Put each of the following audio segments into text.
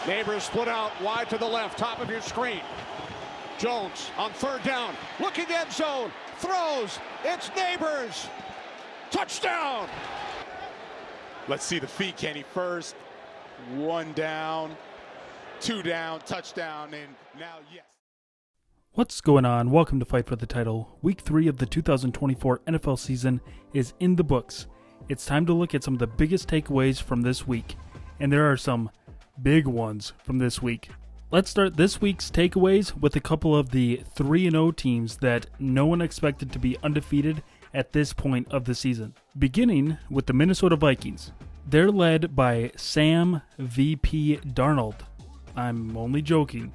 Neighbors split out wide to the left, top of your screen. Jones on third down, looking end zone, throws, it's Neighbors. Touchdown! Let's see the feet, Kenny, first. 1 down, 2 down, touchdown, and now yes. What's going on? Welcome to Fight for the Title. Week 3 of the 2024 NFL season is in the books. It's time to look at some of the biggest takeaways from this week, and there are some big ones from this week. Let's start this week's takeaways with a couple of the 3-0 teams that no one expected to be undefeated at this point of the season. Beginning with the Minnesota Vikings. They're led by Sam VP Darnold. I'm only joking.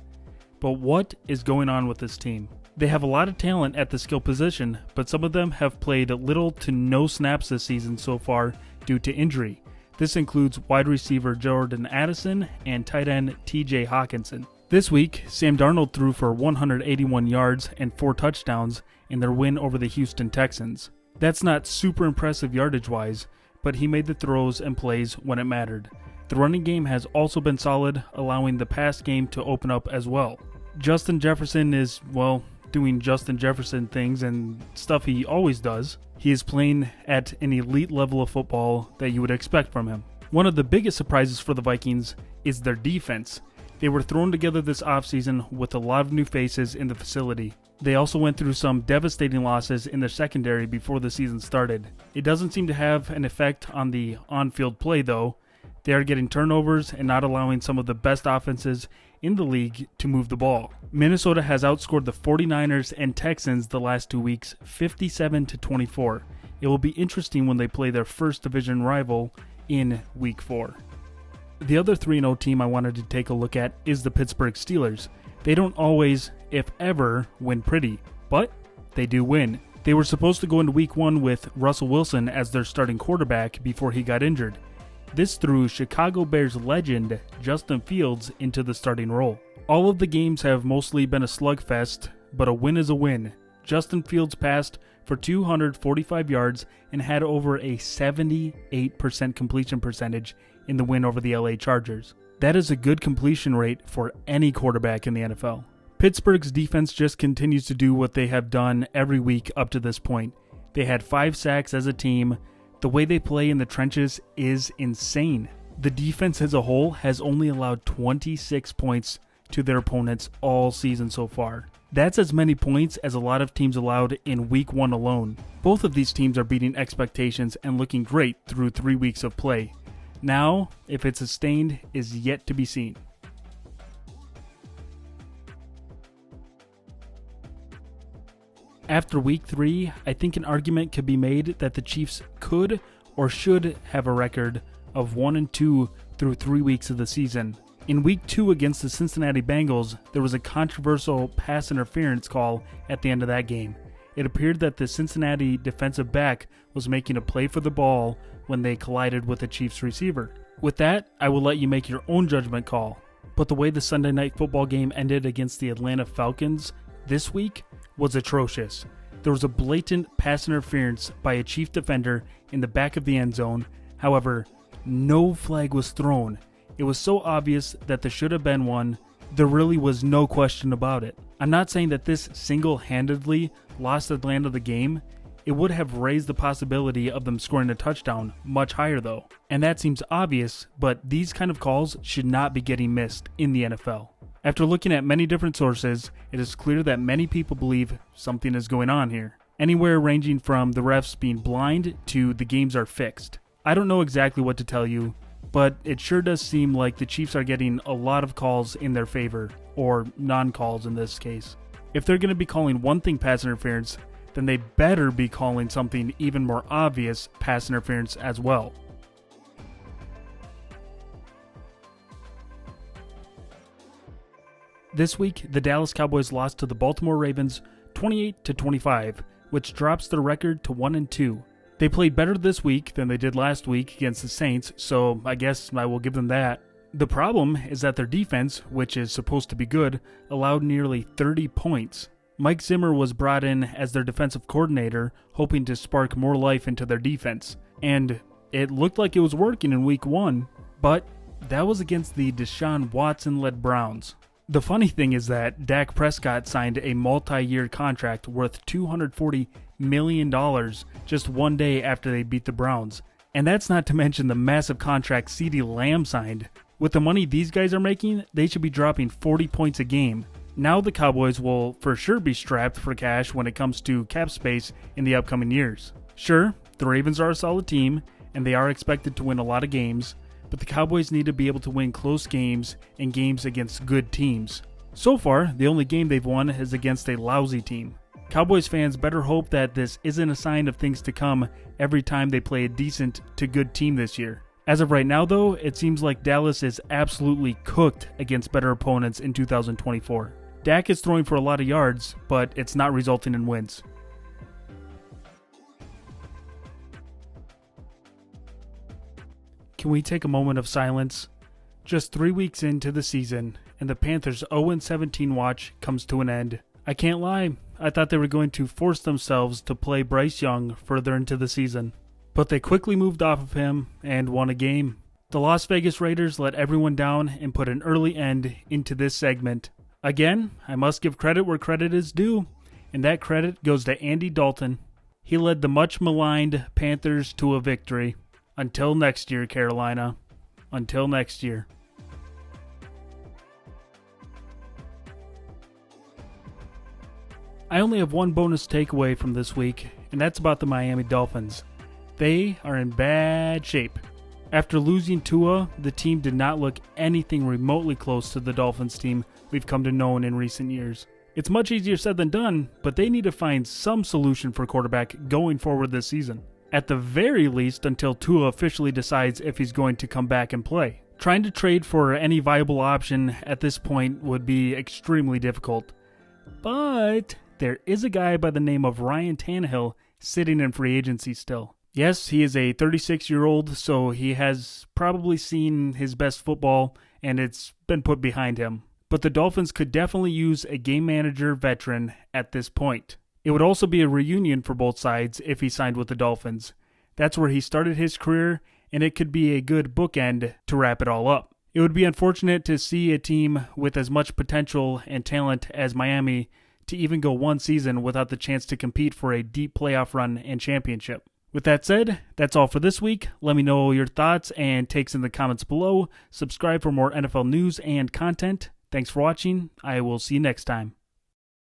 But what is going on with this team? They have a lot of talent at the skill position, but some of them have played little to no snaps this season so far due to injury. This includes wide receiver Jordan Addison and tight end TJ Hawkinson. This week, Sam Darnold threw for 181 yards and 4 touchdowns in their win over the Houston Texans. That's not super impressive yardage-wise, but he made the throws and plays when it mattered. The running game has also been solid, allowing the pass game to open up as well. Justin Jefferson is, doing Justin Jefferson things and stuff he always does. He is playing at an elite level of football that you would expect from him. One of the biggest surprises for the Vikings is their defense. They were thrown together this offseason with a lot of new faces in the facility. They also went through some devastating losses in their secondary before the season started. It doesn't seem to have an effect on the on-field play though. They are getting turnovers and not allowing some of the best offenses in the league to move the ball. Minnesota has outscored the 49ers and Texans the last 2 weeks 57-24. It will be interesting when they play their first division rival in week 4. The other 3-0 team I wanted to take a look at is the Pittsburgh Steelers. They don't always, if ever, win pretty, but they do win. They were supposed to go into week 1 with Russell Wilson as their starting quarterback before he got injured. This threw Chicago Bears legend Justin Fields into the starting role. All of the games have mostly been a slugfest, but a win is a win. Justin Fields passed for 245 yards and had over a 78% completion percentage in the win over the LA Chargers. That is a good completion rate for any quarterback in the NFL. Pittsburgh's defense just continues to do what they have done every week up to this point. They had 5 sacks as a team. The way they play in the trenches is insane. The defense as a whole has only allowed 26 points to their opponents all season so far. That's as many points as a lot of teams allowed in week 1 alone. Both of these teams are beating expectations and looking great through 3 weeks of play. Now, if it's sustained, is yet to be seen. After week 3, I think an argument could be made that the Chiefs could or should have a record of 1-2 through 3 weeks of the season. In week 2 against the Cincinnati Bengals, there was a controversial pass interference call at the end of that game. It appeared that the Cincinnati defensive back was making a play for the ball when they collided with the Chiefs receiver. With that, I will let you make your own judgment call. But the way the Sunday night football game ended against the Atlanta Falcons this week was atrocious. There was a blatant pass interference by a Chief defender in the back of the end zone. However, no flag was thrown. It was so obvious that there should have been one. There really was no question about it. I'm not saying that this single-handedly lost Atlanta the game. It would have raised the possibility of them scoring a touchdown much higher though. And that seems obvious, but these kind of calls should not be getting missed in the NFL. After looking at many different sources, it is clear that many people believe something is going on here. Anywhere ranging from the refs being blind to the games are fixed. I don't know exactly what to tell you, but it sure does seem like the Chiefs are getting a lot of calls in their favor, or non-calls in this case. If they're going to be calling one thing pass interference, then they better be calling something even more obvious pass interference as well. This week, the Dallas Cowboys lost to the Baltimore Ravens 28-25, which drops their record to 1-2. They played better this week than they did last week against the Saints, so I guess I will give them that. The problem is that their defense, which is supposed to be good, allowed nearly 30 points. Mike Zimmer was brought in as their defensive coordinator, hoping to spark more life into their defense. And it looked like it was working in week 1, but That was against the Deshaun Watson-led Browns. The funny thing is that Dak Prescott signed a multi-year contract worth $240 million just one day after they beat the Browns. And that's not to mention the massive contract CeeDee Lamb signed. With the money these guys are making, they should be dropping 40 points a game. Now the Cowboys will for sure be strapped for cash when it comes to cap space in the upcoming years. Sure, the Ravens are a solid team, and they are expected to win a lot of games, but the Cowboys need to be able to win close games and games against good teams. So far, the only game they've won is against a lousy team. Cowboys fans better hope that this isn't a sign of things to come every time they play a decent to good team this year. As of right now though, it seems like Dallas is absolutely cooked against better opponents in 2024. Dak is throwing for a lot of yards, but it's not resulting in wins. Can we take a moment of silence? Just 3 weeks into the season, and the Panthers' 0-17 watch comes to an end. I can't lie, I thought they were going to force themselves to play Bryce Young further into the season. But they quickly moved off of him and won a game. The Las Vegas Raiders let everyone down and put an early end into this segment. Again, I must give credit where credit is due, and that credit goes to Andy Dalton. He led the much-maligned Panthers to a victory. Until next year, Carolina. Until next year. I only have one bonus takeaway from this week, and that's about the Miami Dolphins. They are in bad shape. After losing Tua, the team did not look anything remotely close to the Dolphins team we've come to know in recent years. It's much easier said than done, but they need to find some solution for quarterback going forward this season. At the very least until Tua officially decides if he's going to come back and play. Trying to trade for any viable option at this point would be extremely difficult. But there is a guy by the name of Ryan Tannehill sitting in free agency still. Yes, he is a 36-year-old, so he has probably seen his best football, and it's been put behind him. But the Dolphins could definitely use a game manager veteran at this point. It would also be a reunion for both sides if he signed with the Dolphins. That's where he started his career, and it could be a good bookend to wrap it all up. It would be unfortunate to see a team with as much potential and talent as Miami to even go one season without the chance to compete for a deep playoff run and championship. With that said, that's all for this week. Let me know your thoughts and takes in the comments below. Subscribe for more NFL news and content. Thanks for watching. I will see you next time.